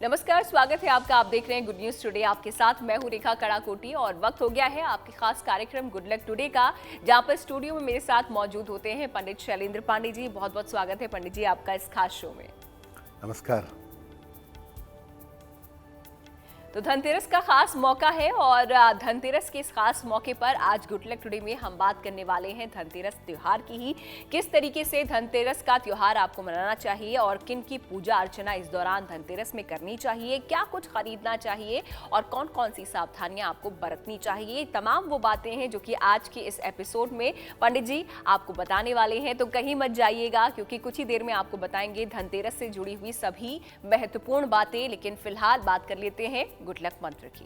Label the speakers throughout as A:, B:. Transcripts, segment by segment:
A: नमस्कार, स्वागत है आपका। आप देख रहे हैं गुड न्यूज टुडे। आपके साथ मैं हूं रेखा कड़ाकोटी और वक्त हो गया है आपके खास कार्यक्रम गुड लक टुडे का, जहां पर स्टूडियो में मेरे साथ मौजूद होते हैं पंडित शैलेंद्र पांडे जी। बहुत बहुत स्वागत है पंडित जी आपका इस खास शो में।
B: नमस्कार।
A: तो धनतेरस का खास मौका है और धनतेरस के इस खास मौके पर आज गुड लक टुडे में हम बात करने वाले हैं धनतेरस त्योहार की ही। किस तरीके से धनतेरस का त्योहार आपको मनाना चाहिए और किन की पूजा अर्चना इस दौरान धनतेरस में करनी चाहिए, क्या कुछ खरीदना चाहिए और कौन कौन सी सावधानियां आपको बरतनी चाहिए, तमाम वो बातें हैं जो कि आज के इस एपिसोड में पंडित जी आपको बताने वाले हैं। तो कहीं मत जाइएगा क्योंकि कुछ ही देर में आपको बताएंगे धनतेरस से जुड़ी हुई सभी महत्वपूर्ण बातें। लेकिन फिलहाल बात कर लेते हैं गुड लक मंत्र की।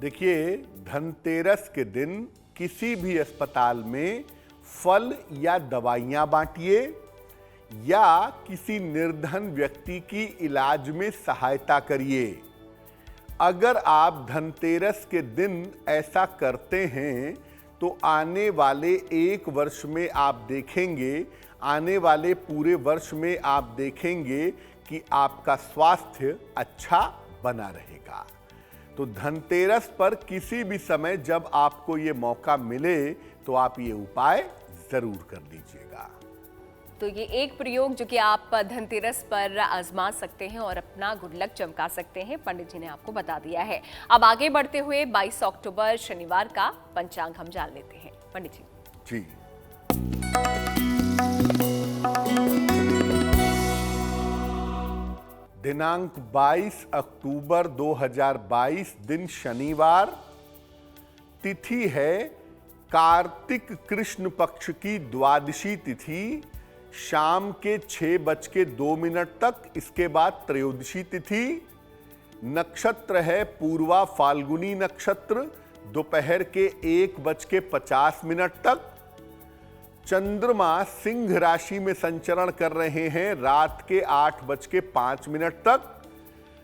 B: देखिए, धनतेरस के दिन किसी भी अस्पताल में फल या दवाइयां बांटिए या किसी निर्धन व्यक्ति की इलाज में सहायता करिए। अगर आप धनतेरस के दिन ऐसा करते हैं तो आने वाले एक वर्ष में आप देखेंगे, आने वाले पूरे वर्ष में आप देखेंगे कि आपका स्वास्थ्य अच्छा बना रहेगा। तो धनतेरस पर किसी भी समय जब आपको ये मौका मिले तो आप ये उपाय जरूर कर लीजिएगा।
A: तो ये एक प्रयोग जो कि आप धनतेरस पर आजमा सकते हैं और अपना गुड लक चमका सकते हैं, पंडित जी ने आपको बता दिया है। अब आगे बढ़ते हुए 22 अक्टूबर शनिवार का पंचांग हम जान लेते हैं पंडित जी।
B: जी, दिनांक 22 अक्टूबर 2022 दिन शनिवार, तिथि है कार्तिक कृष्ण पक्ष की द्वादशी तिथि, शाम के 6:02 तक। इसके बाद त्रयोदशी तिथि। नक्षत्र है पूर्वा फाल्गुनी नक्षत्र, दोपहर के 1:50 तक। चंद्रमा सिंह राशि में संचरण कर रहे हैं रात के 8:05 तक।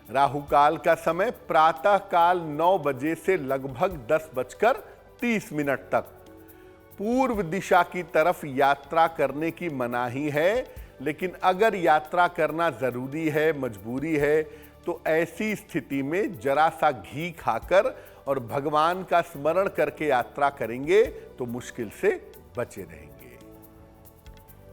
B: राहु काल का समय प्रातः काल 9 बजे से लगभग 10:30 तक। पूर्व दिशा की तरफ यात्रा करने की मनाही है, लेकिन अगर यात्रा करना जरूरी है, मजबूरी है, तो ऐसी स्थिति में जरा सा घी खाकर और भगवान का स्मरण करके यात्रा करेंगे तो मुश्किल से बचे रहेंगे।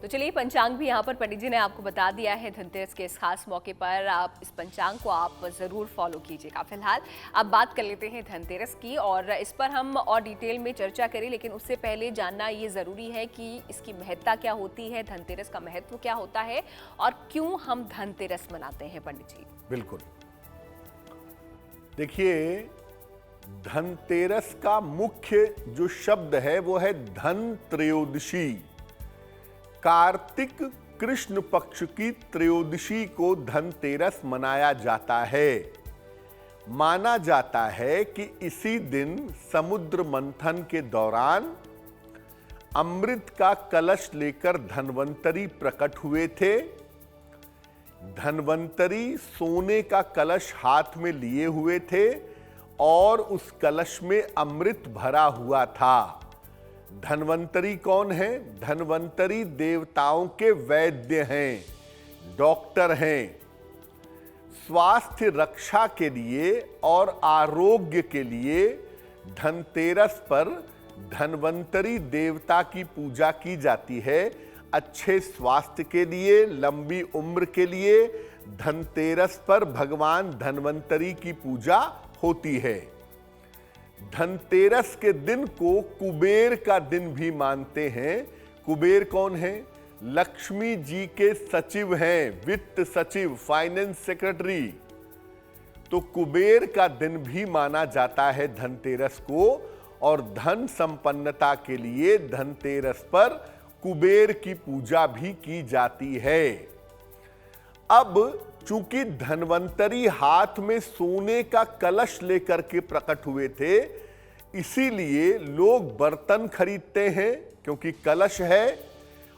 A: तो चलिए, पंचांग भी यहाँ पर पंडित जी ने आपको बता दिया है। धनतेरस के इस खास मौके पर आप इस पंचांग को आप जरूर फॉलो कीजिएगा। फिलहाल अब बात कर लेते हैं धनतेरस की और इस पर हम और डिटेल में चर्चा करें, लेकिन उससे पहले जानना ये जरूरी है कि इसकी महत्ता क्या होती है, धनतेरस का महत्व क्या होता है और क्यों हम धनतेरस मनाते हैं पंडित जी।
B: बिल्कुल, देखिए, धनतेरस का मुख्य जो शब्द है वो है धन त्रयोदशी। कार्तिक कृष्ण पक्ष की त्रयोदशी को धनतेरस मनाया जाता है। माना जाता है कि इसी दिन समुद्र मंथन के दौरान अमृत का कलश लेकर धन्वंतरी प्रकट हुए थे। धन्वंतरी सोने का कलश हाथ में लिए हुए थे और उस कलश में अमृत भरा हुआ था। धन्वंतरी कौन है? धन्वंतरी देवताओं के वैद्य हैं, डॉक्टर हैं। स्वास्थ्य रक्षा के लिए और आरोग्य के लिए धनतेरस पर धन्वंतरी देवता की पूजा की जाती है। अच्छे स्वास्थ्य के लिए, लंबी उम्र के लिए धनतेरस पर भगवान धन्वंतरी की पूजा होती है। धनतेरस के दिन को कुबेर का दिन भी मानते हैं। कुबेर कौन है? लक्ष्मी जी के सचिव हैं, वित्त सचिव, फाइनेंस सेक्रेटरी। तो कुबेर का दिन भी माना जाता है धनतेरस को, और धन संपन्नता के लिए धनतेरस पर कुबेर की पूजा भी की जाती है। अब चूंकि धन्वंतरी हाथ में सोने का कलश लेकर के प्रकट हुए थे, इसीलिए लोग बर्तन खरीदते हैं, क्योंकि कलश है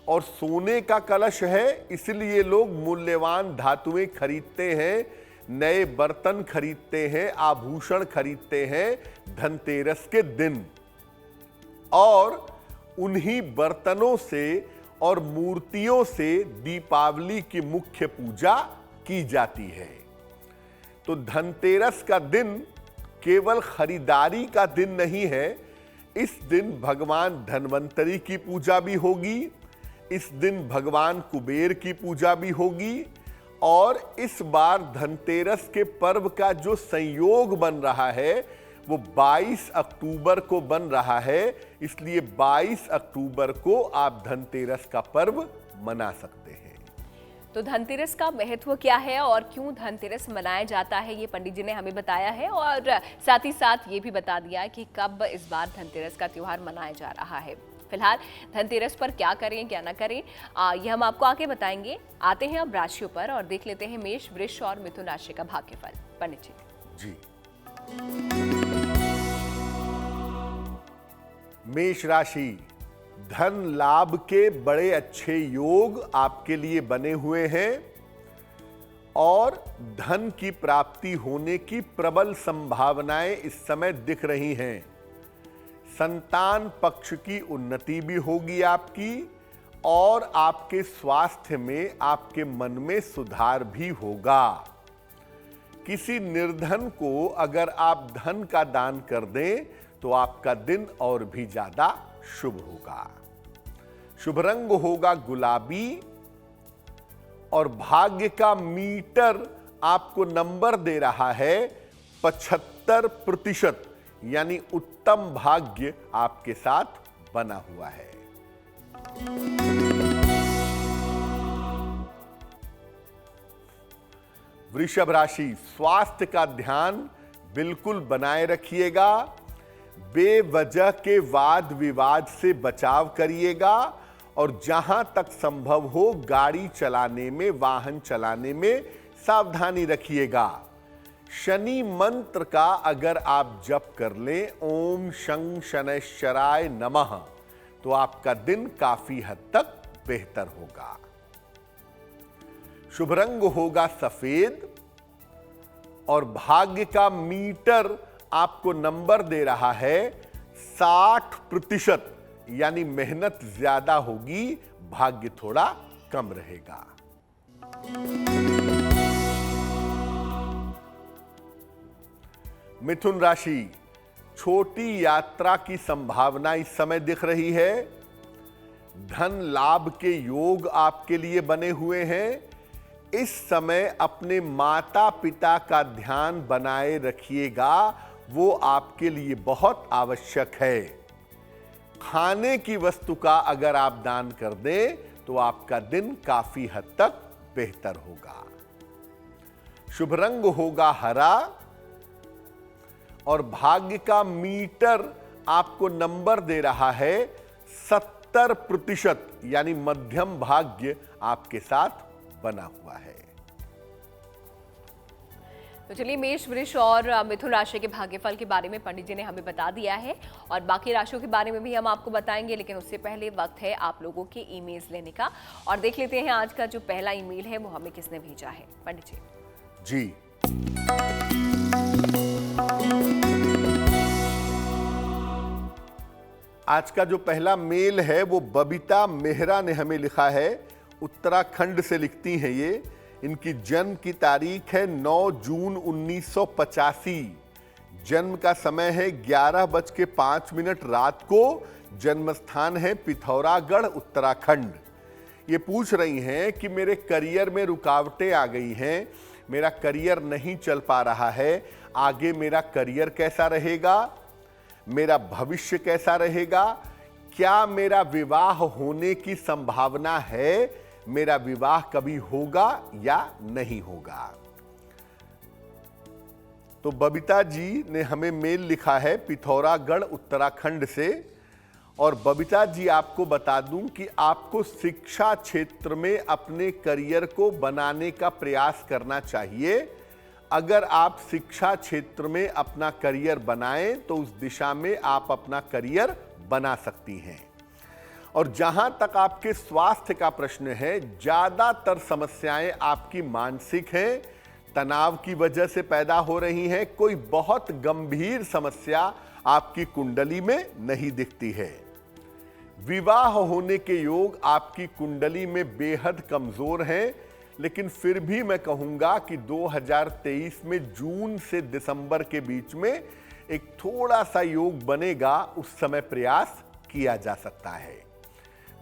B: और सोने का कलश है, इसलिए लोग मूल्यवान धातुएं खरीदते हैं, नए बर्तन खरीदते हैं, आभूषण खरीदते हैं धनतेरस के दिन। और उन्हीं बर्तनों से और मूर्तियों से दीपावली की मुख्य पूजा की जाती है। तो धनतेरस का दिन केवल खरीदारी का दिन नहीं है। इस दिन भगवान धन्वंतरी की पूजा भी होगी, इस दिन भगवान कुबेर की पूजा भी होगी, और इस बार धनतेरस के पर्व का जो संयोग बन रहा है वो 22 अक्टूबर को बन रहा है। इसलिए 22 अक्टूबर को आप धनतेरस का पर्व मना सकते हैं।
A: तो धनतेरस का महत्व क्या है और क्यों धनतेरस मनाया जाता है, ये पंडित जी ने हमें बताया है, और साथ ही साथ ये भी बता दिया है कि कब इस बार धनतेरस का त्योहार मनाया जा रहा है। फिलहाल धनतेरस पर क्या करें क्या ना करें ये हम आपको आगे बताएंगे। आते हैं अब राशियों पर और देख लेते हैं मेष, वृष और मिथुन राशि का भाग्यफल। पंडित जी।
B: मेष राशि, धन लाभ के बड़े अच्छे योग आपके लिए बने हुए हैं और धन की प्राप्ति होने की प्रबल संभावनाएं इस समय दिख रही हैं। संतान पक्ष की उन्नति भी होगी आपकी, और आपके स्वास्थ्य में, आपके मन में सुधार भी होगा। किसी निर्धन को अगर आप धन का दान कर दें तो आपका दिन और भी ज्यादा शुभ होगा। शुभ रंग होगा गुलाबी, और भाग्य का मीटर आपको नंबर दे रहा है 75%, यानी उत्तम भाग्य आपके साथ बना हुआ है। वृषभ राशि, स्वास्थ्य का ध्यान बिल्कुल बनाए रखिएगा। बेवजह के वाद विवाद से बचाव करिएगा, और जहां तक संभव हो गाड़ी चलाने में, वाहन चलाने में सावधानी रखिएगा। शनि मंत्र का अगर आप जप कर लें, ओम शं शनैश्चराय नमः, तो आपका दिन काफी हद तक बेहतर होगा। शुभ रंग होगा सफेद, और भाग्य का मीटर आपको नंबर दे रहा है 60%, यानी मेहनत ज्यादा होगी, भाग्य थोड़ा कम रहेगा। मिथुन राशि, छोटी यात्रा की संभावना इस समय दिख रही है। धन लाभ के योग आपके लिए बने हुए हैं। इस समय अपने माता पिता का ध्यान बनाए रखिएगा, वो आपके लिए बहुत आवश्यक है। खाने की वस्तु का अगर आप दान कर दें तो आपका दिन काफी हद तक बेहतर होगा। शुभ रंग होगा हरा, और भाग्य का मीटर आपको नंबर दे रहा है 70%, यानी मध्यम भाग्य आपके साथ बना हुआ है।
A: तो चलिए, मेष, वृष और मिथुन राशि के भाग्यफल के बारे में पंडित जी ने हमें बता दिया है, और बाकी राशियों के बारे में भी हम आपको बताएंगे, लेकिन उससे पहले वक्त है आप लोगों के ईमेल्स लेने का, और देख लेते हैं आज का जो पहला ईमेल है वो हमें किसने भेजा है। पंडित जी।
B: आज का जो पहला मेल है वो बबीता मेहरा ने हमें लिखा है। उत्तराखंड से लिखती हैं ये। इनकी जन्म की तारीख है 9 जून 1985। जन्म का समय है 11:05 रात को। जन्म स्थान है पिथौरागढ़, उत्तराखंड। ये पूछ रही हैं कि मेरे करियर में रुकावटें आ गई हैं, मेरा करियर नहीं चल पा रहा है, आगे मेरा करियर कैसा रहेगा, मेरा भविष्य कैसा रहेगा, क्या मेरा विवाह होने की संभावना है, मेरा विवाह कभी होगा या नहीं होगा। तो बबीता जी ने हमें मेल लिखा है पिथौरागढ़, उत्तराखंड से। और बबीता जी, आपको बता दूं कि आपको शिक्षा क्षेत्र में अपने करियर को बनाने का प्रयास करना चाहिए। अगर आप शिक्षा क्षेत्र में अपना करियर बनाएं तो उस दिशा में आप अपना करियर बना सकती हैं। और जहां तक आपके स्वास्थ्य का प्रश्न है, ज्यादातर समस्याएं आपकी मानसिक हैं, तनाव की वजह से पैदा हो रही हैं। कोई बहुत गंभीर समस्या आपकी कुंडली में नहीं दिखती है। विवाह होने के योग आपकी कुंडली में बेहद कमजोर हैं, लेकिन फिर भी मैं कहूंगा कि 2023 में जून से दिसंबर के बीच में एक थोड़ा सा योग बनेगा, उस समय प्रयास किया जा सकता है।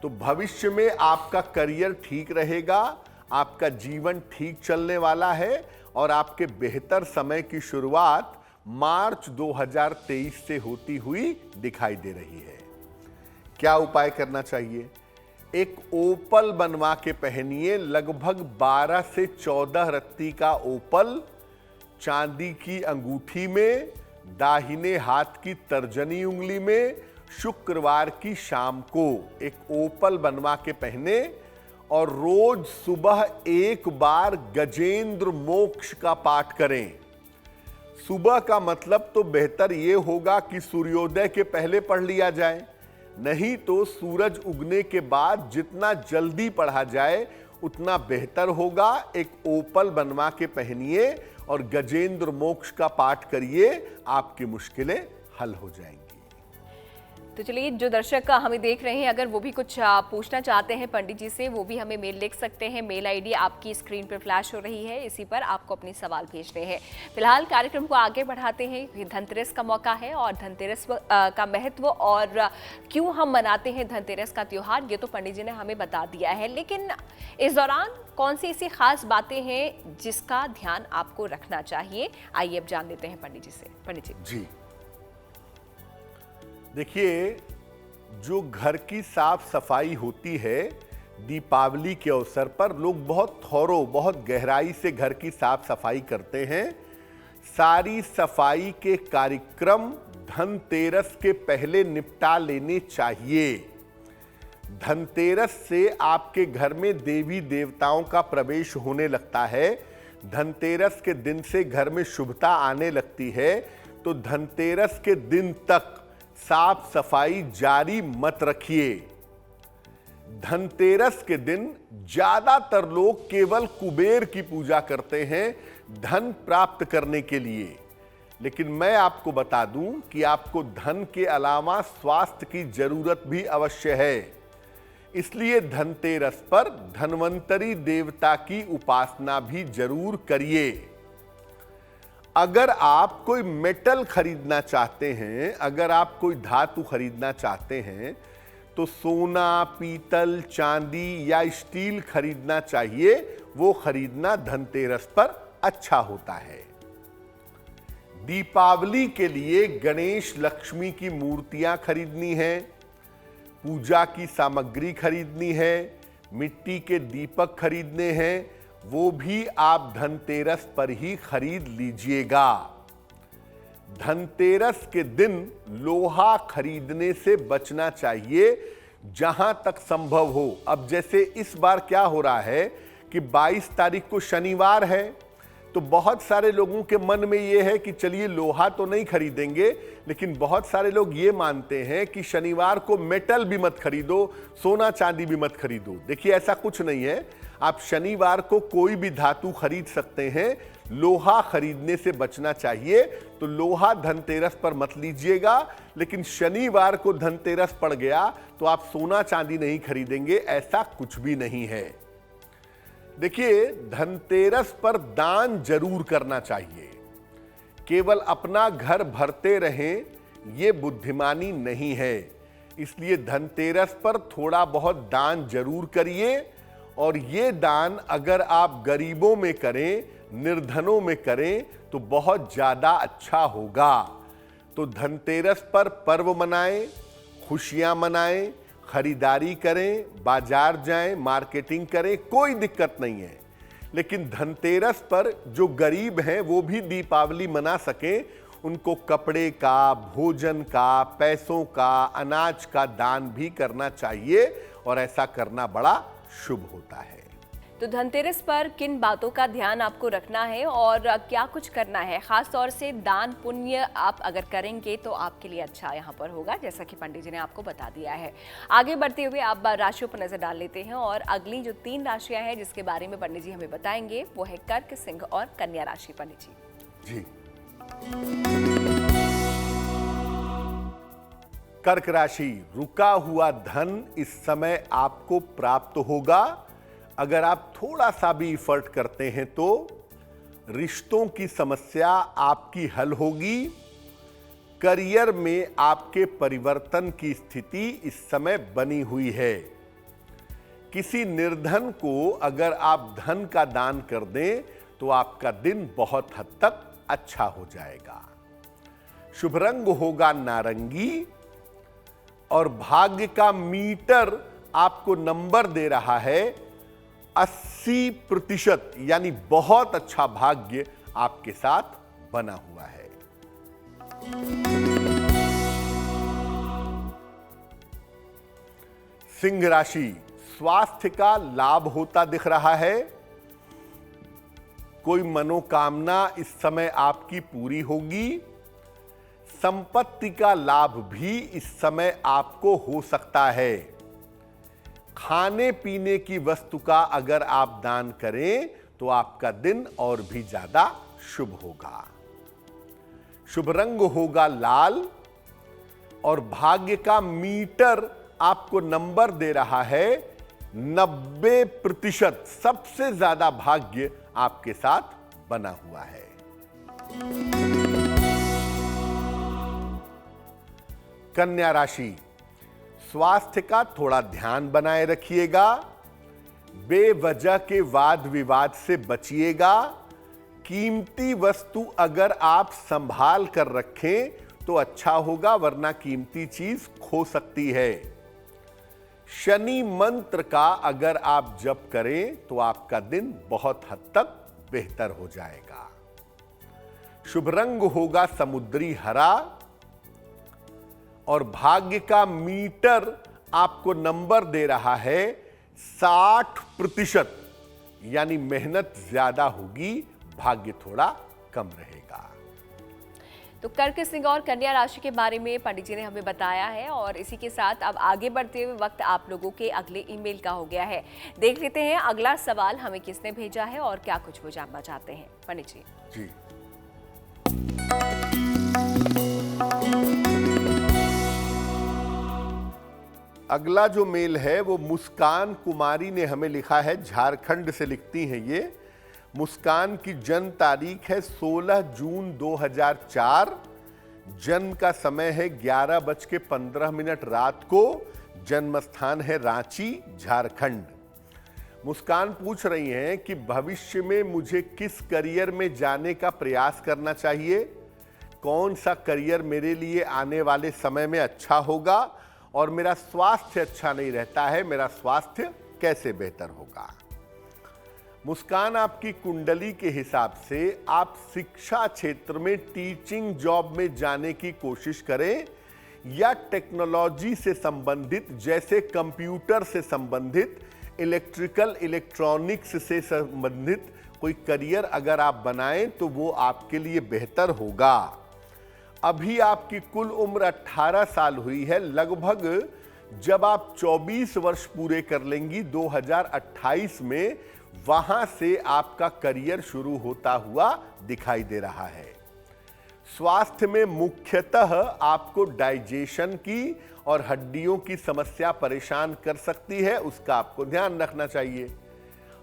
B: तो भविष्य में आपका करियर ठीक रहेगा, आपका जीवन ठीक चलने वाला है और आपके बेहतर समय की शुरुआत मार्च 2023 से होती हुई दिखाई दे रही है। क्या उपाय करना चाहिए? एक ओपल बनवा के पहनिए, लगभग 12 से 14 रत्ती का ओपल चांदी की अंगूठी में, दाहिने हाथ की तर्जनी उंगली में, शुक्रवार की शाम को एक ओपल बनवा के पहने और रोज सुबह एक बार गजेंद्र मोक्ष का पाठ करें। सुबह का मतलब तो बेहतर यह होगा कि सूर्योदय के पहले पढ़ लिया जाए, नहीं तो सूरज उगने के बाद जितना जल्दी पढ़ा जाए उतना बेहतर होगा। एक ओपल बनवा के पहनिए और गजेंद्र मोक्ष का पाठ करिए, आपकी मुश्किलें हल हो जाएंगी।
A: तो चलिए, जो दर्शक हमें देख रहे हैं अगर वो भी कुछ पूछना चाहते हैं पंडित जी से, वो भी हमें मेल लिख सकते हैं। मेल आईडी आपकी स्क्रीन पर फ्लैश हो रही है, इसी पर आपको अपने सवाल भेजने हैं। फिलहाल कार्यक्रम को आगे बढ़ाते हैं। धनतेरस का मौका है और धनतेरस का महत्व और क्यों हम मनाते हैं धनतेरस का त्यौहार, ये तो पंडित जी ने हमें बता दिया है, लेकिन इस दौरान कौन सी ऐसी खास बातें हैं जिसका ध्यान आपको रखना चाहिए? आइए अब जान लेते हैं पंडित जी से। पंडित जी,
B: देखिए, जो घर की साफ सफाई होती है दीपावली के अवसर पर, लोग बहुत गहराई से घर की साफ सफाई करते हैं। सारी सफाई के कार्यक्रम धनतेरस के पहले निपटा लेने चाहिए। धनतेरस से आपके घर में देवी देवताओं का प्रवेश होने लगता है। धनतेरस के दिन से घर में शुभता आने लगती है, तो धनतेरस के दिन तक साफ सफाई जारी मत रखिए। धनतेरस के दिन ज्यादातर लोग केवल कुबेर की पूजा करते हैं धन प्राप्त करने के लिए, लेकिन मैं आपको बता दूं कि आपको धन के अलावा स्वास्थ्य की जरूरत भी अवश्य है। इसलिए धनतेरस पर धन्वंतरी देवता की उपासना भी जरूर करिए। अगर आप कोई मेटल खरीदना चाहते हैं, अगर आप कोई धातु खरीदना चाहते हैं, तो सोना, पीतल, चांदी या स्टील खरीदना चाहिए। वो खरीदना धनतेरस पर अच्छा होता है। दीपावली के लिए गणेश लक्ष्मी की मूर्तियां खरीदनी है, पूजा की सामग्री खरीदनी है, मिट्टी के दीपक खरीदने हैं, वो भी आप धनतेरस पर ही खरीद लीजिएगा। धनतेरस के दिन लोहा खरीदने से बचना चाहिए जहां तक संभव हो। अब जैसे इस बार क्या हो रहा है कि 22 तारीख को शनिवार है, तो बहुत सारे लोगों के मन में ये है कि चलिए लोहा तो नहीं खरीदेंगे, लेकिन बहुत सारे लोग ये मानते हैं कि शनिवार को मेटल भी मत खरीदो, सोना चांदी भी मत खरीदो। देखिए, ऐसा कुछ नहीं है। आप शनिवार को कोई भी धातु खरीद सकते हैं, लोहा खरीदने से बचना चाहिए। तो लोहा धनतेरस पर मत लीजिएगा, लेकिन शनिवार को धनतेरस पड़ गया तो आप सोना चांदी नहीं खरीदेंगे, ऐसा कुछ भी नहीं है। देखिए, धनतेरस पर दान जरूर करना चाहिए। केवल अपना घर भरते रहें, ये बुद्धिमानी नहीं है। इसलिए धनतेरस पर थोड़ा बहुत दान जरूर करिए, और ये दान अगर आप गरीबों में करें, निर्धनों में करें, तो बहुत ज्यादा अच्छा होगा। तो धनतेरस पर पर्व मनाएं, खुशियां मनाएं, खरीदारी करें, बाजार जाएं, मार्केटिंग करें, कोई दिक्कत नहीं है। लेकिन धनतेरस पर जो गरीब हैं वो भी दीपावली मना सकें, उनको कपड़े का, भोजन का, पैसों का, अनाज का दान भी करना चाहिए, और ऐसा करना बड़ा शुभ होता है।
A: तो धनतेरस पर किन बातों का ध्यान आपको रखना है और क्या कुछ करना है? खास तौर से दान पुण्य आप अगर करेंगे तो आपके लिए अच्छा यहाँ पर होगा, जैसा कि पंडित जी ने आपको बता दिया है। आगे बढ़ते हुए आप राशियों पर नजर डाल लेते हैं, और अगली जो 3 राशियां हैं जिसके बारे में पंडित जी हमें बताएंगे वो है कर्क, सिंह और कन्या राशि। पंडित जी।
B: कर्क राशि, रुका हुआ धन इस समय आपको प्राप्त होगा। अगर आप थोड़ा सा भी इफर्ट करते हैं तो रिश्तों की समस्या आपकी हल होगी। करियर में आपके परिवर्तन की स्थिति इस समय बनी हुई है। किसी निर्धन को अगर आप धन का दान कर दें तो आपका दिन बहुत हद तक अच्छा हो जाएगा। शुभ रंग होगा नारंगी और भाग्य का मीटर आपको नंबर दे रहा है 80%, यानी बहुत अच्छा भाग्य आपके साथ बना हुआ है। सिंह राशि, स्वास्थ्य का लाभ होता दिख रहा है। कोई मनोकामना इस समय आपकी पूरी होगी। संपत्ति का लाभ भी इस समय आपको हो सकता है। खाने पीने की वस्तु का अगर आप दान करें तो आपका दिन और भी ज्यादा शुभ होगा। शुभ रंग होगा लाल और भाग्य का मीटर आपको नंबर दे रहा है 90%। सबसे ज्यादा भाग्य आपके साथ बना हुआ है। कन्या राशि, स्वास्थ्य का थोड़ा ध्यान बनाए रखिएगा। बेवजह के वाद विवाद से बचिएगा। कीमती वस्तु अगर आप संभाल कर रखें तो अच्छा होगा, वरना कीमती चीज खो सकती है। शनि मंत्र का अगर आप जप करें तो आपका दिन बहुत हद तक बेहतर हो जाएगा। शुभ रंग होगा समुद्री हरा और भाग्य का मीटर आपको नंबर दे रहा है 60%, यानी मेहनत ज्यादा होगी, भाग्य थोड़ा कम रहेगा।
A: तो कर्क, सिंह और कन्या राशि के बारे में पंडित जी ने हमें बताया है और इसी के साथ अब आगे बढ़ते हुए वक्त आप लोगों के अगले ईमेल का हो गया है। देख लेते हैं अगला सवाल हमें किसने भेजा है और क्या कुछ वो जानना चाहते हैं। पंडित जी
B: जी, अगला जो मेल है वो मुस्कान कुमारी ने हमें लिखा है। झारखंड से लिखती हैं ये। मुस्कान की जन्म तारीख है 16 जून 2004। जन्म का समय है 11:15 रात को। जन्म स्थान है रांची, झारखंड। मुस्कान पूछ रही हैं कि भविष्य में मुझे किस करियर में जाने का प्रयास करना चाहिए, कौन सा करियर मेरे लिए आने वाले समय में अच्छा होगा और मेरा स्वास्थ्य अच्छा नहीं रहता है, मेरा स्वास्थ्य कैसे बेहतर होगा। मुस्कान, आपकी कुंडली के हिसाब से आप शिक्षा क्षेत्र में टीचिंग जॉब में जाने की कोशिश करें या टेक्नोलॉजी से संबंधित, जैसे कंप्यूटर से संबंधित, इलेक्ट्रिकल इलेक्ट्रॉनिक्स से संबंधित कोई करियर अगर आप बनाएं तो वो आपके लिए बेहतर होगा। अभी आपकी कुल उम्र 18 साल हुई है। लगभग जब आप 24 वर्ष पूरे कर लेंगी 2028 में, वहां से आपका करियर शुरू होता हुआ दिखाई दे रहा है। स्वास्थ्य में मुख्यतः आपको डाइजेशन की और हड्डियों की समस्या परेशान कर सकती है, उसका आपको ध्यान रखना चाहिए।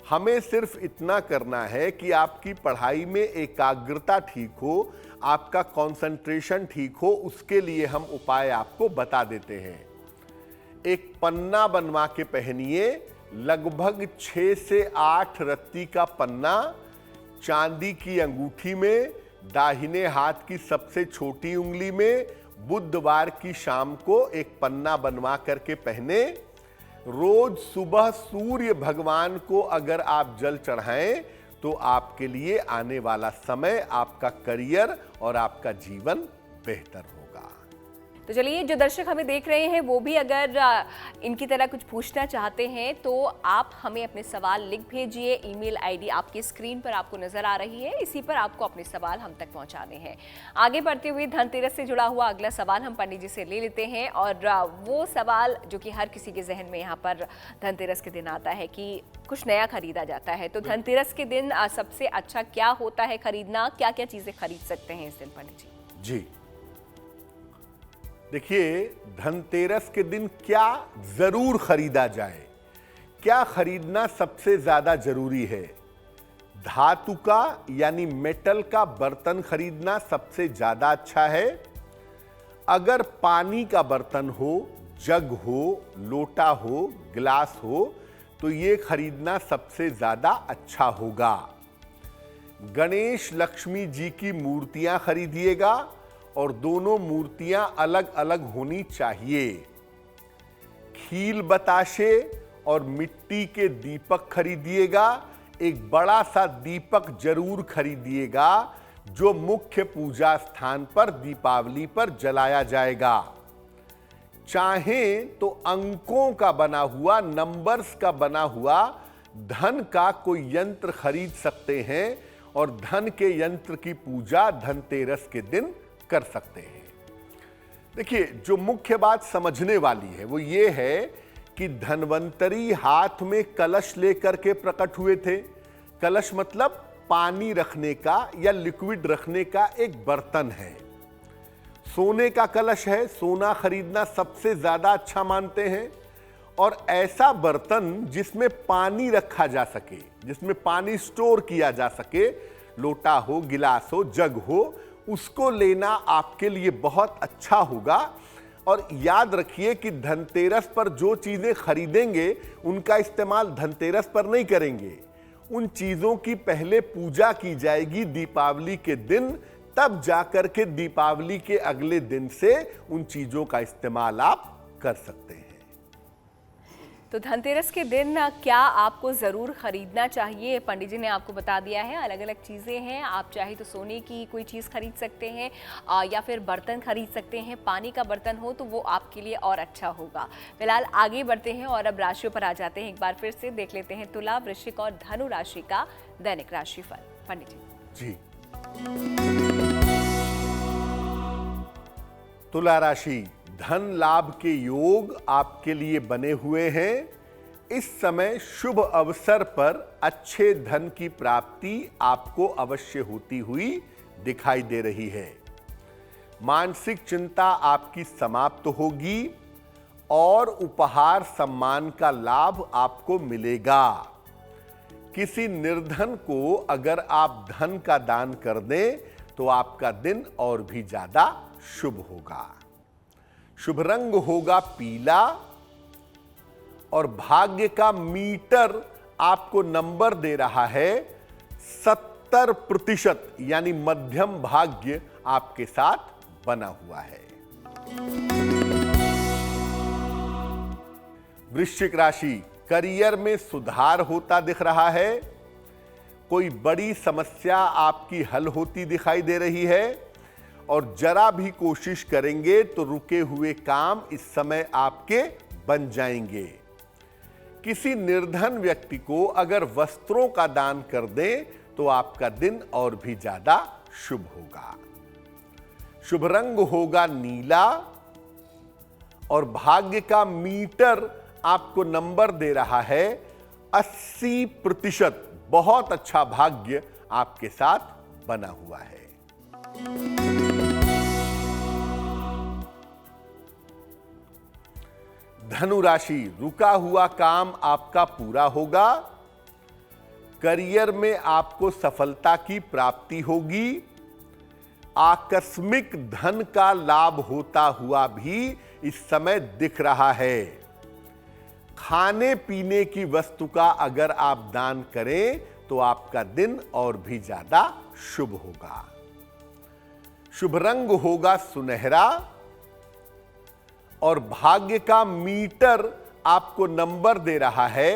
B: हमें सिर्फ इतना करना है कि आपकी पढ़ाई में एकाग्रता ठीक हो, आपका कंसंट्रेशन ठीक हो, उसके लिए हम उपाय आपको बता देते हैं। एक पन्ना बनवा के पहनिए, लगभग 6 से 8 रत्ती का पन्ना, चांदी की अंगूठी में, दाहिने हाथ की सबसे छोटी उंगली में। बुधवार की शाम को एक पन्ना बनवा करके पहने। रोज सुबह सूर्य भगवान को अगर आप जल चढ़ाएं तो आपके लिए आने वाला समय, आपका करियर और आपका जीवन बेहतर होगा।
A: तो चलिए, जो दर्शक हमें देख रहे हैं वो भी अगर इनकी तरह कुछ पूछना चाहते हैं तो आप हमें अपने सवाल लिख भेजिए। ईमेल आईडी आपकी स्क्रीन पर आपको नजर आ रही है, इसी पर आपको अपने सवाल हम तक पहुंचाने हैं। आगे बढ़ते हुए धनतेरस से जुड़ा हुआ अगला सवाल हम पंडित जी से ले लेते हैं और वो सवाल जो कि हर किसी के जहन में यहाँ पर धनतेरस के दिन आता है कि कुछ नया खरीदा जाता है। तो धनतेरस के दिन सबसे अच्छा क्या होता है खरीदना, क्या क्या चीजें खरीद सकते हैं इस दिन पंडित जी?
B: जी, देखिए, धनतेरस के दिन क्या जरूर खरीदा जाए, क्या खरीदना सबसे ज्यादा जरूरी है? धातु का यानी मेटल का बर्तन खरीदना सबसे ज्यादा अच्छा है। अगर पानी का बर्तन हो, जग हो, लोटा हो, गिलास हो, तो ये खरीदना सबसे ज्यादा अच्छा होगा। गणेश लक्ष्मी जी की मूर्तियां खरीदिएगा और दोनों मूर्तियां अलग अलग होनी चाहिए। खील बताशे और मिट्टी के दीपक खरीदिएगा। एक बड़ा सा दीपक जरूर खरीदिएगा जो मुख्य पूजा स्थान पर दीपावली पर जलाया जाएगा। चाहें तो अंकों का बना हुआ, नंबर्स का बना हुआ धन का कोई यंत्र खरीद सकते हैं और धन के यंत्र की पूजा धनतेरस के दिन कर सकते हैं। देखिए, जो मुख्य बात समझने वाली है वो ये है कि धन्वंतरी हाथ में कलश लेकर के प्रकट हुए थे। कलश मतलब पानी रखने का या लिक्विड रखने का एक बर्तन है। सोने का कलश है, सोना खरीदना सबसे ज्यादा अच्छा मानते हैं। और ऐसा बर्तन जिसमें पानी रखा जा सके, जिसमें पानी स्टोर किया जा सके, लोटा हो, गिलास हो, जग हो, उसको लेना आपके लिए बहुत अच्छा होगा। और याद रखिए कि धनतेरस पर जो चीजें खरीदेंगे उनका इस्तेमाल धनतेरस पर नहीं करेंगे। उन चीजों की पहले पूजा की जाएगी दीपावली के दिन, तब जाकर के दीपावली के अगले दिन से उन चीजों का इस्तेमाल आप कर सकते हैं।
A: तो धनतेरस के दिन क्या आपको ज़रूर ख़रीदना चाहिए? पंडित जी ने आपको बता दिया है, अलग अलग चीज़ें हैं। आप चाहे तो सोने की कोई चीज़ खरीद सकते हैं या फिर बर्तन खरीद सकते हैं। पानी का बर्तन हो तो वो आपके लिए और अच्छा होगा। फिलहाल आगे बढ़ते हैं और अब राशियों पर आ जाते हैं। एक बार फिर से देख लेते हैं तुला, वृश्चिक और धनु राशि का दैनिक राशिफल। पंडित जी।
B: तुला राशि, धन लाभ के योग आपके लिए बने हुए हैं। इस समय शुभ अवसर पर अच्छे धन की प्राप्ति आपको अवश्य होती हुई दिखाई दे रही है। मानसिक चिंता आपकी समाप्त होगी और उपहार सम्मान का लाभ आपको मिलेगा। किसी निर्धन को अगर आप धन का दान कर दें तो आपका दिन और भी ज्यादा शुभ होगा। शुभ रंग होगा पीला और भाग्य का मीटर आपको नंबर दे रहा है 70%, यानी मध्यम भाग्य आपके साथ बना हुआ है। वृश्चिक राशि, करियर में सुधार होता दिख रहा है। कोई बड़ी समस्या आपकी हल होती दिखाई दे रही है और जरा भी कोशिश करेंगे तो रुके हुए काम इस समय आपके बन जाएंगे। किसी निर्धन व्यक्ति को अगर वस्त्रों का दान कर दें तो आपका दिन और भी ज्यादा शुभ होगा। शुभ रंग होगा नीला और भाग्य का मीटर आपको नंबर दे रहा है 80%। बहुत अच्छा भाग्य आपके साथ बना हुआ है। धनु राशि, रुका हुआ काम आपका पूरा होगा। करियर में आपको सफलता की प्राप्ति होगी। आकस्मिक धन का लाभ होता हुआ भी इस समय दिख रहा है। खाने पीने की वस्तु का अगर आप दान करें तो आपका दिन और भी ज्यादा शुभ होगा। शुभ रंग होगा सुनहरा और भाग्य का मीटर आपको नंबर दे रहा है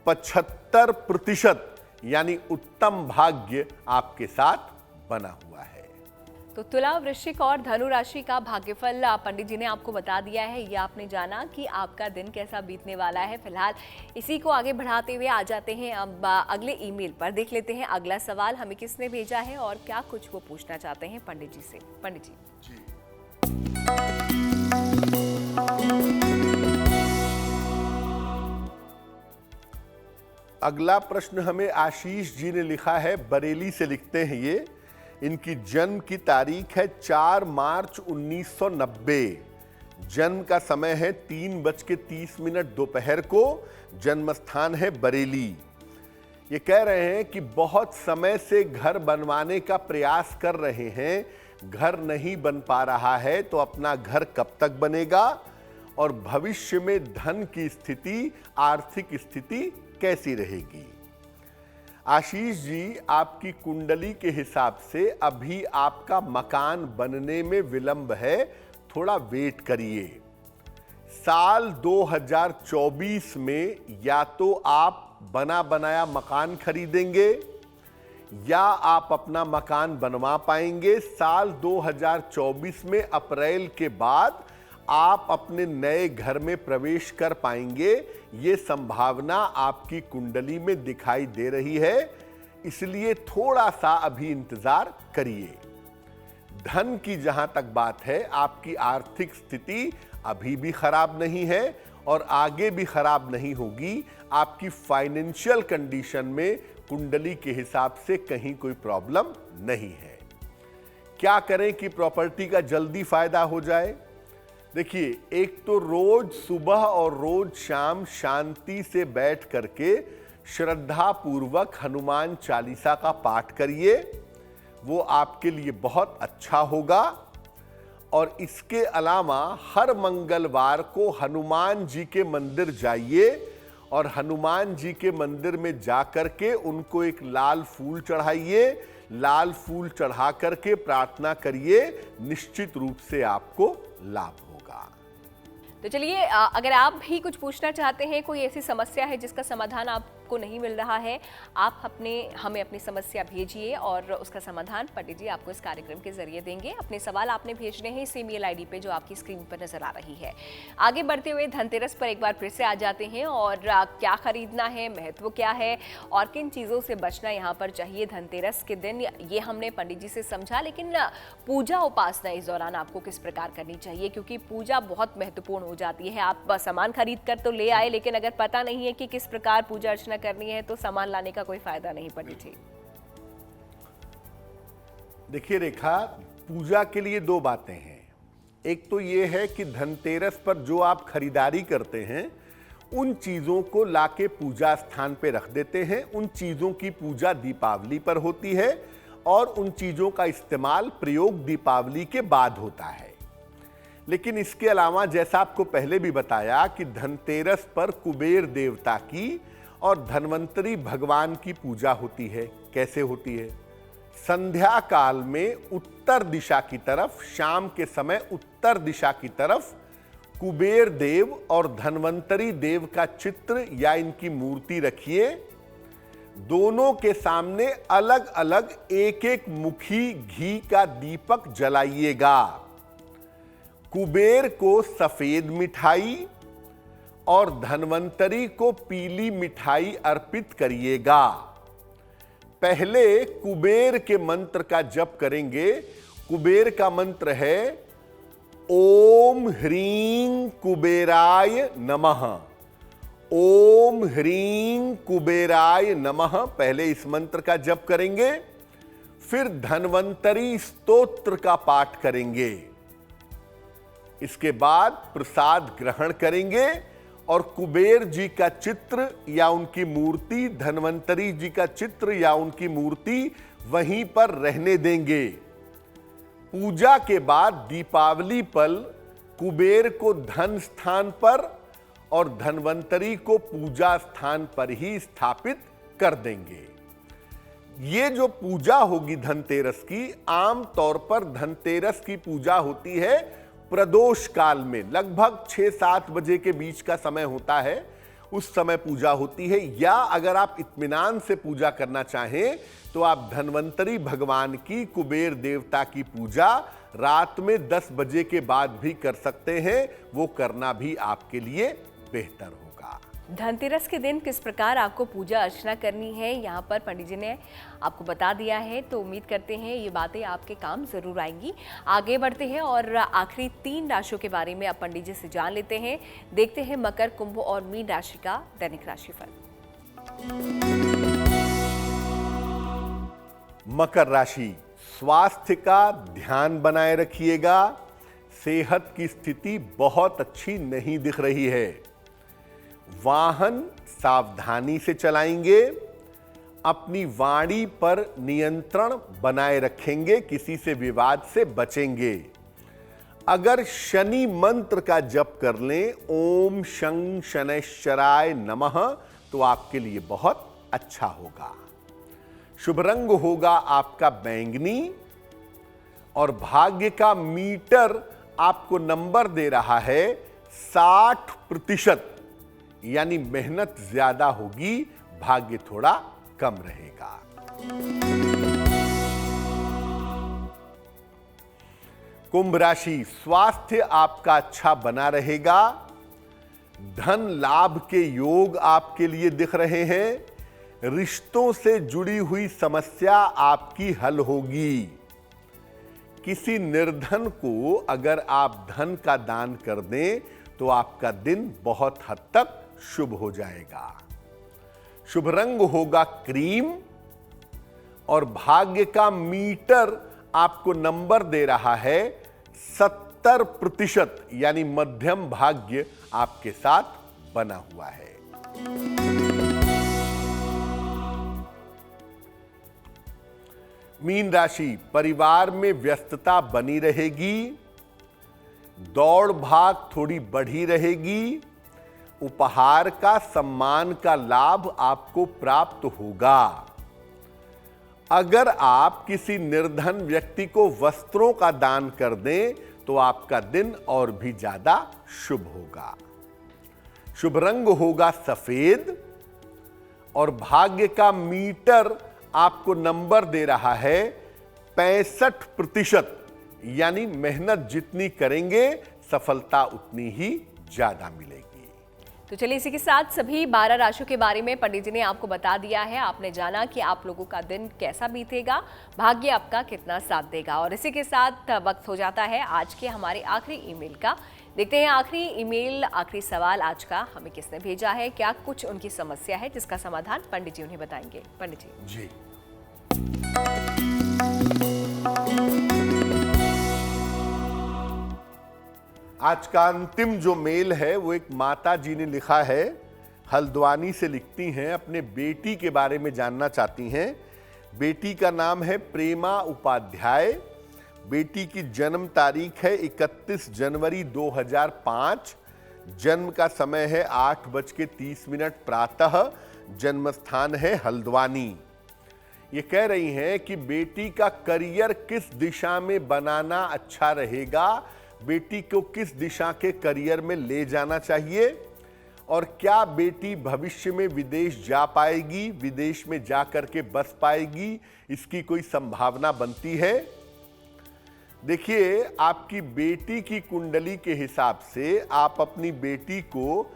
B: 75%, यानी उत्तम भाग्य आपके साथ बना हुआ है।
A: तो तुला, वृश्चिक और धनु राशि का भाग्यफल पंडित जी ने आपको बता दिया है। ये आपने जाना कि आपका दिन कैसा बीतने वाला है। फिलहाल इसी को आगे बढ़ाते हुए आ जाते हैं अब अगले ईमेल पर। देख लेते हैं अगला सवाल हमें किसने भेजा है और क्या कुछ वो पूछना चाहते हैं पंडित जी से। पंडित जी।
B: अगला प्रश्न हमें आशीष जी ने लिखा है, बरेली से लिखते हैं ये। इनकी जन्म की तारीख है 4 मार्च 1990। जन्म का समय है 3:30 दोपहर को। जन्म स्थान है बरेली। ये कह रहे हैं कि बहुत समय से घर बनवाने का प्रयास कर रहे हैं, घर नहीं बन पा रहा है, तो अपना घर कब तक बनेगा और भविष्य में धन की स्थिति, आर्थिक स्थिति कैसी रहेगी। आशीष जी, आपकी कुंडली के हिसाब से अभी आपका मकान बनने में विलंब है, थोड़ा वेट करिए। साल 2024 में या तो आप बना बनाया मकान खरीदेंगे या आप अपना मकान बनवा पाएंगे। साल 2024 में अप्रैल के बाद आप अपने नए घर में प्रवेश कर पाएंगे। ये संभावना आपकी कुंडली में दिखाई दे रही है, इसलिए थोड़ा सा अभी इंतजार करिए। धन की जहां तक बात है, आपकी आर्थिक स्थिति अभी भी खराब नहीं है और आगे भी खराब नहीं होगी। आपकी फाइनेंशियल कंडीशन में कुंडली के हिसाब से कहीं कोई प्रॉब्लम नहीं है। क्या करें कि प्रॉपर्टी का जल्दी फायदा हो जाए? देखिए, एक तो रोज सुबह और रोज शाम शांति से बैठ करके श्रद्धा पूर्वक हनुमान चालीसा का पाठ करिए, वो आपके लिए बहुत अच्छा होगा। और इसके अलावा हर मंगलवार को हनुमान जी के मंदिर जाइए और हनुमान जी के मंदिर में जाकर के उनको एक लाल फूल चढ़ाइए। लाल फूल चढ़ा करके प्रार्थना करिए, निश्चित रूप से आपको लाभ होगा।
A: तो चलिए, अगर आप भी कुछ पूछना चाहते हैं, कोई ऐसी समस्या है जिसका समाधान आपको नहीं मिल रहा है, आप हमें अपनी समस्या भेजिए और उसका समाधान पंडित जी आपको इस कार्यक्रम के जरिए देंगे। अपने सवाल आपने भेजने हैं इस ईमेल आईडी पे जो आपकी स्क्रीन पर नजर आ रही है। आगे बढ़ते हुए धनतेरस पर एक बार फिर से आ जाते हैं और क्या खरीदना है, महत्व क्या है और किन चीज़ों से बचना यहाँ पर चाहिए धनतेरस के दिन, ये हमने पंडित जी से समझा। लेकिन पूजा उपासना इस दौरान आपको किस प्रकार करनी चाहिए, क्योंकि पूजा बहुत महत्वपूर्ण हो जाती है। आप सामान खरीद कर तो ले आए, लेकिन अगर पता नहीं है कि किस प्रकार पूजा अर्चना करनी है तो सामान लाने का कोई फायदा नहीं पड़ी थी।
B: देखिए रेखा, पूजा के लिए दो बातें हैं। एक तो ये है कि धनतेरस पर जो आप खरीदारी करते हैं उन चीजों को लाके पूजा स्थान पे रख देते हैं। उन चीजों की पूजा दीपावली पर होती है और उन चीजों का इस्तेमाल, प्रयोग दीपावली के बाद होता है। लेकिन इसके अलावा जैसा आपको पहले भी बताया कि धनतेरस पर कुबेर देवता की और धन्वंतरी भगवान की पूजा होती है। कैसे होती है? संध्या काल में उत्तर दिशा की तरफ, शाम के समय उत्तर दिशा की तरफ कुबेर देव और धन्वंतरी देव का चित्र या इनकी मूर्ति रखिए। दोनों के सामने अलग अलग एक एक मुखी घी का दीपक जलाइएगा। कुबेर को सफेद मिठाई और धन्वंतरी को पीली मिठाई अर्पित करिएगा। पहले कुबेर के मंत्र का जप करेंगे। कुबेर का मंत्र है ओम ह्रीं कुबेराय नमः। ओम ह्रीं कुबेराय नमः, पहले इस मंत्र का जप करेंगे। फिर धन्वंतरी स्तोत्र का पाठ करेंगे। इसके बाद प्रसाद ग्रहण करेंगे और कुबेर जी का चित्र या उनकी मूर्ति, धन्वंतरी जी का चित्र या उनकी मूर्ति वहीं पर रहने देंगे। पूजा के बाद दीपावली पर कुबेर को धन स्थान पर और धन्वंतरी को पूजा स्थान पर ही स्थापित कर देंगे। ये जो पूजा होगी धनतेरस की, आम तौर पर धनतेरस की पूजा होती है प्रदोष काल में, लगभग 6-7 बजे के बीच का समय होता है, उस समय पूजा होती है। या अगर आप इत्मीनान से पूजा करना चाहें तो आप धन्वंतरी भगवान की, कुबेर देवता की पूजा रात में 10 बजे के बाद भी कर सकते हैं। वो करना भी आपके लिए बेहतर होगा।
A: धनतेरस के दिन किस प्रकार आपको पूजा अर्चना करनी है, यहाँ पर पंडित जी ने आपको बता दिया है, तो उम्मीद करते हैं ये बातें आपके काम जरूर आएंगी। आगे बढ़ते हैं और आखिरी 3 राशियों के बारे में अब पंडित जी से जान लेते हैं। देखते हैं मकर, कुंभ और मीन राशि का दैनिक राशिफल।
B: मकर राशि, स्वास्थ्य का ध्यान बनाए रखिएगा। सेहत की स्थिति बहुत अच्छी नहीं दिख रही है। वाहन सावधानी से चलाएंगे, अपनी वाणी पर नियंत्रण बनाए रखेंगे, किसी से विवाद से बचेंगे। अगर शनि मंत्र का जप कर लें, ओम शं शनैश्चराय नमः, तो आपके लिए बहुत अच्छा होगा। शुभ रंग होगा आपका बैंगनी और भाग्य का मीटर आपको नंबर दे रहा है 60%, यानी मेहनत ज्यादा होगी, भाग्य थोड़ा कम रहेगा। कुंभ राशि, स्वास्थ्य आपका अच्छा बना रहेगा। धन लाभ के योग आपके लिए दिख रहे हैं। रिश्तों से जुड़ी हुई समस्या आपकी हल होगी। किसी निर्धन को अगर आप धन का दान कर दें तो आपका दिन बहुत हद तक शुभ हो जाएगा। शुभ रंग होगा क्रीम और भाग्य का मीटर आपको नंबर दे रहा है 70%, यानी मध्यम भाग्य आपके साथ बना हुआ है। मीन राशि, परिवार में व्यस्तता बनी रहेगी। दौड़ भाग थोड़ी बढ़ी रहेगी। उपहार का, सम्मान का लाभ आपको प्राप्त होगा। अगर आप किसी निर्धन व्यक्ति को वस्त्रों का दान कर दें तो आपका दिन और भी ज्यादा शुभ होगा। शुभ रंग होगा सफेद और भाग्य का मीटर आपको नंबर दे रहा है 65%, यानी मेहनत जितनी करेंगे सफलता उतनी ही ज्यादा मिलेगी।
A: तो चलिए इसी के साथ सभी 12 राशियों के बारे में पंडित जी ने आपको बता दिया है। आपने जाना कि आप लोगों का दिन कैसा बीतेगा, भाग्य आपका कितना साथ देगा। और इसी के साथ वक्त हो जाता है आज के हमारे आखिरी ईमेल का। देखते हैं आखिरी ईमेल, आखिरी सवाल आज का हमें किसने भेजा है, क्या कुछ उनकी समस्या है जिसका समाधान पंडित जी उन्हें बताएंगे। पंडित जी।
B: आज का अंतिम जो मेल है वो एक माता जी ने लिखा है, हल्द्वानी से लिखती हैं, अपने बेटी के बारे में जानना चाहती हैं। बेटी का नाम है प्रेमा उपाध्याय। बेटी की जन्म तारीख है 31 जनवरी 2005। जन्म का समय है 8:30 प्रातः। जन्म स्थान है हल्द्वानी। ये कह रही हैं कि बेटी का करियर किस दिशा में बनाना अच्छा रहेगा, बेटी को किस दिशा के करियर में ले जाना चाहिए, और क्या बेटी भविष्य में विदेश जा पाएगी, विदेश में जा करके बस पाएगी, इसकी कोई संभावना बनती है। देखिए, आपकी बेटी की कुंडली के हिसाब से आप अपनी बेटी को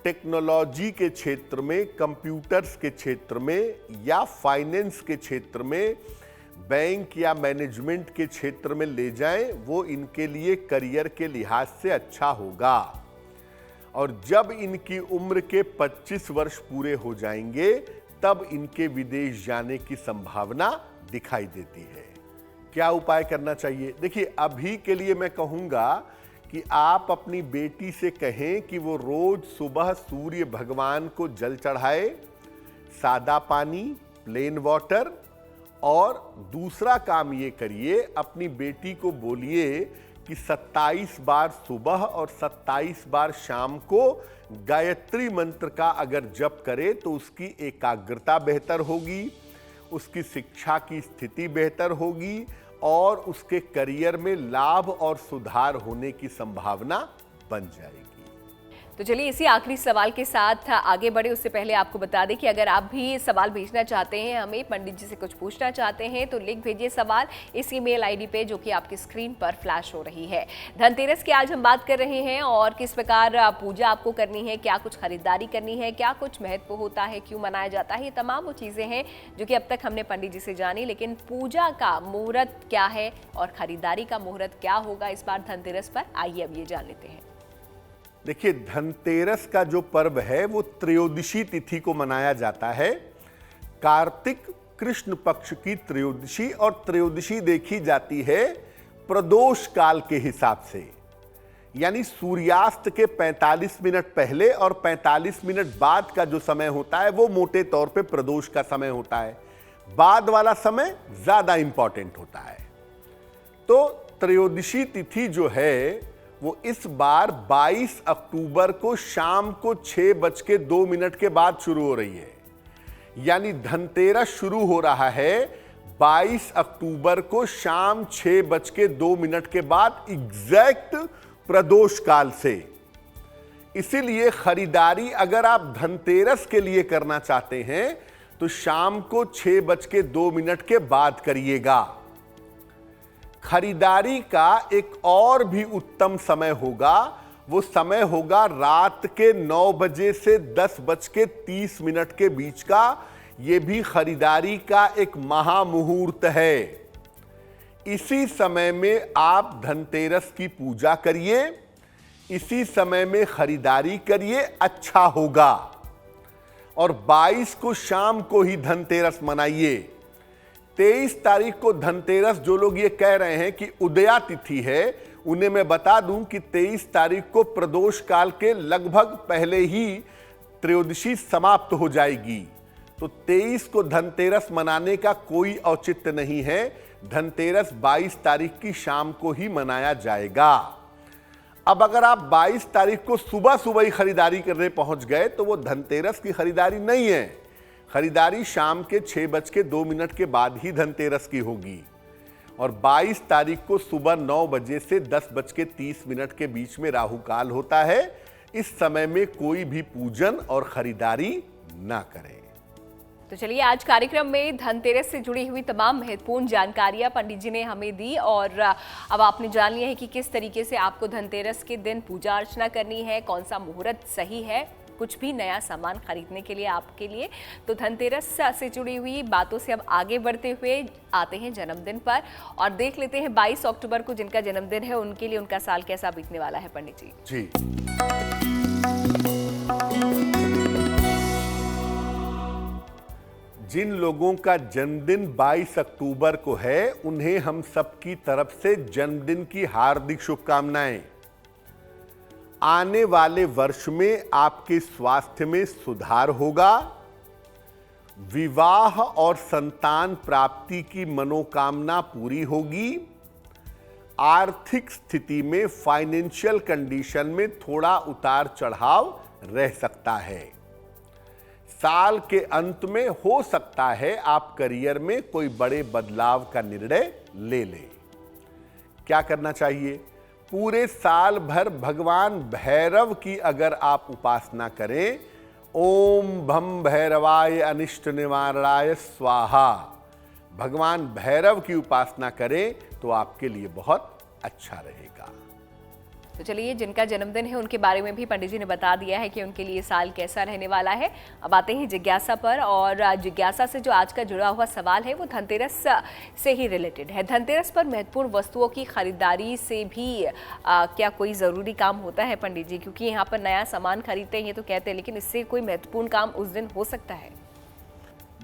B: टेक्नोलॉजी के क्षेत्र में, कंप्यूटर्स के क्षेत्र में या फाइनेंस के क्षेत्र में, बैंक या मैनेजमेंट के क्षेत्र में ले जाएं, वो इनके लिए करियर के लिहाज से अच्छा होगा। और जब इनकी उम्र के 25 वर्ष पूरे हो जाएंगे तब इनके विदेश जाने की संभावना दिखाई देती है। क्या उपाय करना चाहिए? देखिए, अभी के लिए मैं कहूंगा कि आप अपनी बेटी से कहें कि वो रोज सुबह सूर्य भगवान को जल चढ़ाए, सादा पानी, प्लेन वाटर। और दूसरा काम ये करिए, अपनी बेटी को बोलिए कि 27 बार सुबह और 27 बार शाम को गायत्री मंत्र का अगर जप करे तो उसकी एकाग्रता बेहतर होगी, उसकी शिक्षा की स्थिति बेहतर होगी और उसके करियर में लाभ और सुधार होने की संभावना बन जाएगी।
A: तो चलिए इसी आखिरी सवाल के साथ आगे बढ़े, उससे पहले आपको बता दें कि अगर आप भी सवाल भेजना चाहते हैं, हमें पंडित जी से कुछ पूछना चाहते हैं, तो लिख भेजिए सवाल इस ईमेल आईडी पे जो कि आपकी स्क्रीन पर फ्लैश हो रही है। धनतेरस की आज हम बात कर रहे हैं और किस प्रकार पूजा आपको करनी है, क्या कुछ खरीदारी करनी है, क्या कुछ महत्व होता है, क्यों मनाया जाता है, ये तमाम वो चीज़ें हैं जो कि अब तक हमने पंडित जी से जानी। लेकिन पूजा का मुहूर्त क्या है और खरीदारी का मुहूर्त क्या होगा इस बार धनतेरस पर, आइए अब ये जान लेते हैं।
B: देखिए, धनतेरस का जो पर्व है वो त्रयोदशी तिथि को मनाया जाता है। कार्तिक कृष्ण पक्ष की त्रयोदशी, और त्रयोदशी देखी जाती है प्रदोष काल के हिसाब से। यानी सूर्यास्त के 45 मिनट पहले और 45 मिनट बाद का जो समय होता है वो मोटे तौर पे प्रदोष का समय होता है। बाद वाला समय ज्यादा इंपॉर्टेंट होता है। तो त्रयोदशी तिथि जो है वो इस बार 22 अक्टूबर को शाम को 6:02 के बाद शुरू हो रही है। यानी धनतेरस शुरू हो रहा है 22 अक्टूबर को शाम 6:02 के बाद एग्जैक्ट प्रदोष काल से। इसीलिए खरीदारी अगर आप धनतेरस के लिए करना चाहते हैं तो शाम को 6:02 के बाद करिएगा। खरीदारी का एक और भी उत्तम समय होगा, वो समय होगा रात के 9 बजे से 10:30 के बीच का। ये भी खरीदारी का एक महामुहूर्त है। इसी समय में आप धनतेरस की पूजा करिए, इसी समय में खरीदारी करिए, अच्छा होगा। और 22 को शाम को ही धनतेरस मनाइए। 23 तारीख को धनतेरस, जो लोग ये कह रहे हैं कि उदया तिथि है, उन्हें मैं बता दूं कि 23 तारीख को प्रदोष काल के लगभग पहले ही त्रयोदशी समाप्त हो जाएगी। तो 23 को धनतेरस मनाने का कोई औचित्य नहीं है। धनतेरस 22 तारीख की शाम को ही मनाया जाएगा। अब अगर आप 22 तारीख को सुबह सुबह ही खरीदारी करने पहुंच गए तो वो धनतेरस की खरीदारी नहीं है। खरीदारी शाम के 6:02 के बाद ही धनतेरस की होगी। और 22 तारीख को सुबह 9 बजे से 10:30 के बीच में राहु काल होता है। इस समय में कोई भी पूजन और खरीदारी ना करें।
A: तो चलिए, आज कार्यक्रम में धनतेरस से जुड़ी हुई तमाम महत्वपूर्ण जानकारियां पंडित जी ने हमें दी और अब आपने जान लिया है कि किस तरीके से आपको धनतेरस के दिन पूजा अर्चना करनी है, कौन सा मुहूर्त सही है कुछ भी नया सामान खरीदने के लिए आपके लिए। तो धनतेरस से जुड़ी हुई बातों से अब आगे बढ़ते हुए आते हैं जन्मदिन पर और देख लेते हैं 22 अक्टूबर को जिनका जन्मदिन है उनके लिए उनका साल कैसा बीतने वाला है। पंडित जी
B: जी, जिन लोगों का जन्मदिन 22 अक्टूबर को है उन्हें हम सबकी तरफ से जन्मदिन की हार्दिक शुभकामनाएं। आने वाले वर्ष में आपके स्वास्थ्य में सुधार होगा, विवाह और संतान प्राप्ति की मनोकामना पूरी होगी, आर्थिक स्थिति में फाइनेंशियल कंडीशन में थोड़ा उतार चढ़ाव रह सकता है। साल के अंत में हो सकता है आप करियर में कोई बड़े बदलाव का निर्णय ले लें। क्या करना चाहिए? पूरे साल भर भगवान भैरव की अगर आप उपासना करें, ओम भम भैरवाय अनिष्ट निवारणाय स्वाहा, भगवान भैरव की उपासना करें तो आपके लिए बहुत अच्छा रहेगा।
A: तो चलिए, जिनका जन्मदिन है उनके बारे में भी पंडित जी ने बता दिया है कि उनके लिए साल कैसा रहने वाला है। अब आते हैं जिज्ञासा पर और जिज्ञासा से जो आज का जुड़ा हुआ सवाल है वो धनतेरस से ही रिलेटेड है। धनतेरस पर महत्वपूर्ण वस्तुओं की खरीदारी से भी क्या कोई ज़रूरी काम होता है पंडित जी? क्योंकि यहाँ पर नया सामान खरीदते हैं ये तो कहते हैं, लेकिन इससे कोई महत्वपूर्ण काम उस दिन हो सकता है?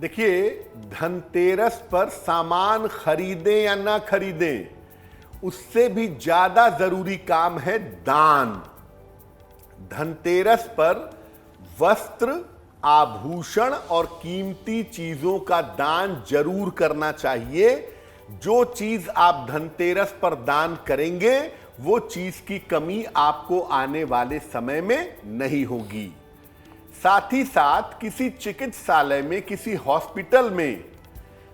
B: देखिए, धनतेरस पर सामान खरीदें या ना खरीदें, उससे भी ज्यादा जरूरी काम है दान। धनतेरस पर वस्त्र, आभूषण और कीमती चीजों का दान जरूर करना चाहिए। जो चीज आप धनतेरस पर दान करेंगे वो चीज की कमी आपको आने वाले समय में नहीं होगी। साथ ही साथ किसी चिकित्सालय में, किसी हॉस्पिटल में,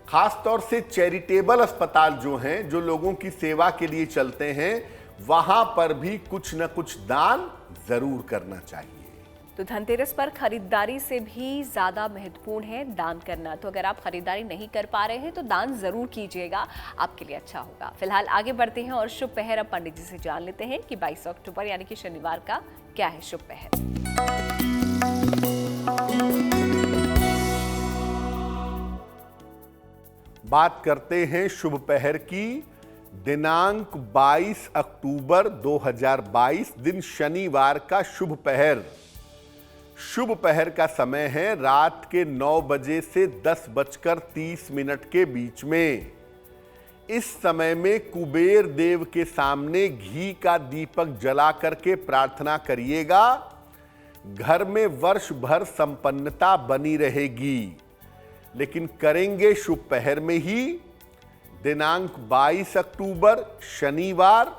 B: खासतौर से चैरिटेबल अस्पताल जो हैं, जो लोगों की सेवा के लिए चलते हैं, वहां पर भी कुछ न कुछ दान जरूर करना चाहिए।
A: तो धनतेरस पर खरीदारी से भी ज़्यादा महत्वपूर्ण है दान करना। तो अगर आप खरीदारी नहीं कर पा रहे हैं तो दान ज़रूर कीजिएगा, आपके लिए अच्छा होगा। फिलहाल आगे बढ़ते हैं और शुभ पहर अब पंडित जी से जान लेते हैं कि 22 अक्टूबर यानी कि शनिवार का क्या है शुभ पहर।
B: बात करते हैं शुभ पहर की। दिनांक 22 अक्टूबर 2022 दिन शनिवार का शुभ पहर। शुभ पहर का समय है रात के 9 बजे से 10:30 के बीच में। इस समय में कुबेर देव के सामने घी का दीपक जला करके प्रार्थना करिएगा। घर में वर्ष भर संपन्नता बनी रहेगी। लेकिन करेंगे शुभ पहर में ही, दिनांक 22 अक्टूबर शनिवार।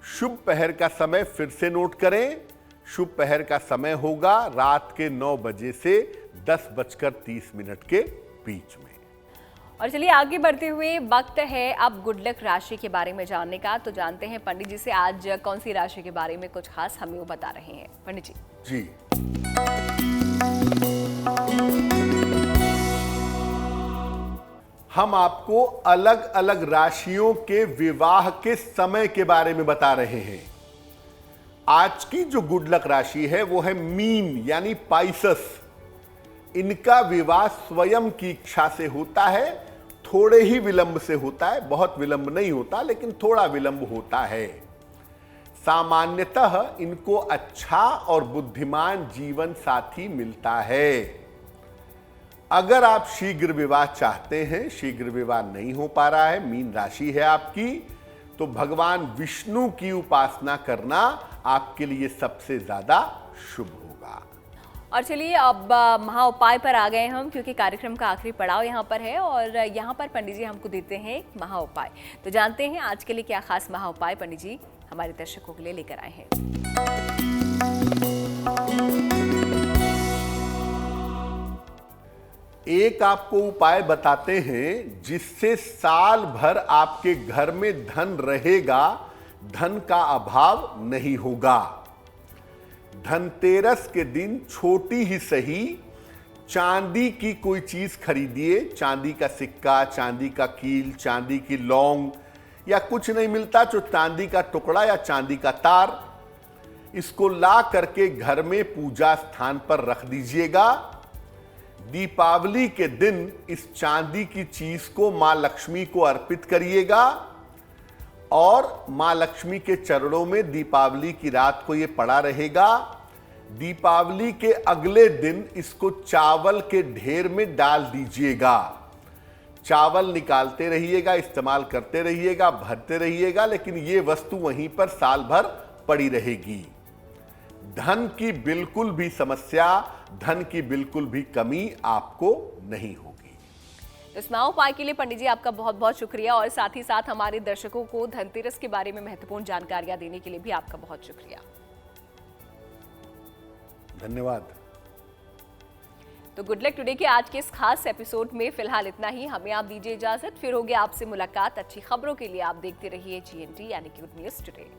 B: शुभ पहर का समय फिर से नोट करें। शुभ पहर का समय होगा रात के 9 बजे से 10:30 के बीच में।
A: और चलिए आगे बढ़ते हुए वक्त है अब गुड लक राशि के बारे में जानने का। तो जानते हैं पंडित जी से आज कौन सी राशि के बारे में कुछ खास हमें वो बता रहे हैं। पंडित जी
B: जी, हम आपको अलग अलग राशियों के विवाह के समय के बारे में बता रहे हैं। आज की जो गुड लक राशि है वो है मीन यानी पाइसस। इनका विवाह स्वयं की इच्छा से होता है, थोड़े ही विलंब से होता है, बहुत विलंब नहीं होता लेकिन थोड़ा विलंब होता है। सामान्यतः इनको अच्छा और बुद्धिमान जीवन साथी मिलता है। अगर आप शीघ्र विवाह चाहते हैं, शीघ्र विवाह नहीं हो पा रहा है, मीन राशि है आपकी, तो भगवान विष्णु की उपासना करना आपके लिए सबसे ज्यादा शुभ होगा।
A: और चलिए अब महा उपाय पर आ गए हम, क्योंकि कार्यक्रम का आखिरी पड़ाव यहाँ पर है और यहाँ पर पंडित जी हमको देते हैं महा उपाय। तो जानते हैं आज के लिए क्या खास महा उपाय पंडित जी हमारे दर्शकों के लिए लेकर आए हैं।
B: एक आपको उपाय बताते हैं जिससे साल भर आपके घर में धन रहेगा, धन का अभाव नहीं होगा। धनतेरस के दिन छोटी ही सही चांदी की कोई चीज खरीदिए। चांदी का सिक्का, चांदी का कील, चांदी की लौंग या कुछ नहीं मिलता तो चांदी का टुकड़ा या चांदी का तार, इसको ला करके घर में पूजा स्थान पर रख दीजिएगा। दीपावली के दिन इस चांदी की चीज को मां लक्ष्मी को अर्पित करिएगा और मां लक्ष्मी के चरणों में दीपावली की रात को यह पड़ा रहेगा। दीपावली के अगले दिन इसको चावल के ढेर में डाल दीजिएगा। चावल निकालते रहिएगा, इस्तेमाल करते रहिएगा, भरते रहिएगा, लेकिन यह वस्तु वहीं पर साल भर पड़ी रहेगी। धन की बिल्कुल भी समस्या, धन की बिल्कुल भी कमी आपको नहीं होगी।
A: इस महा उपाय के लिए पंडित जी आपका बहुत बहुत शुक्रिया और साथ ही साथ हमारे दर्शकों को धनतेरस के बारे में महत्वपूर्ण जानकारियां देने के लिए भी आपका बहुत शुक्रिया।
B: धन्यवाद।
A: तो गुड लक टुडे के आज के इस खास एपिसोड में फिलहाल इतना ही। हमें आप दीजिए इजाजत, फिर होगी आपसे मुलाकात अच्छी खबरों के लिए। आप देखते रहिए GNT यानी कि गुड न्यूज टुडे।